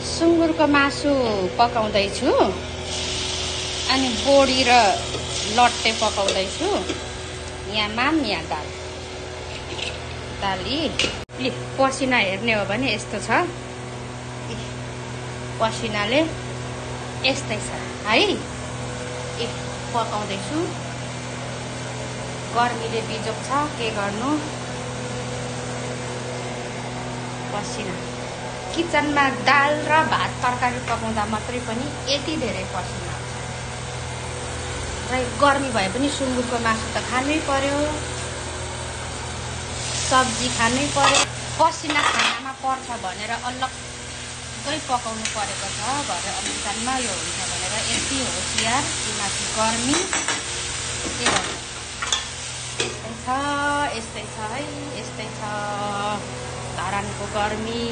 सुँगुरको मासु पकाउँदैछु अनि बोडी र लट्टे पकाउँदैछु। यहाँ माम यहाँ दाली पसिना हेर्ने हो भने यस्तो छ। पसिनाले यस्तै छ है। पकाउँदैछु। गर्मीले बिजोक छ, के गर्नु। पसिना किचनमा दाल र भात तरकारी पकाउँदा मात्रै पनि यति धेरै पसिना आउँछ। र गर्मी भए पनि सुँगुरको मासु त खानै पर्यो, सब्जी खानै पर्यो। पसिना खानामा पर्छ भनेर अलग्गै पकाउनु परेको छ। भरे अनुसारमा यो हुन्छ भनेर यति होसियार कि माथि गर्मी के गर्नु। यस्तै छ है, यस्तै छ धरानको गर्मी।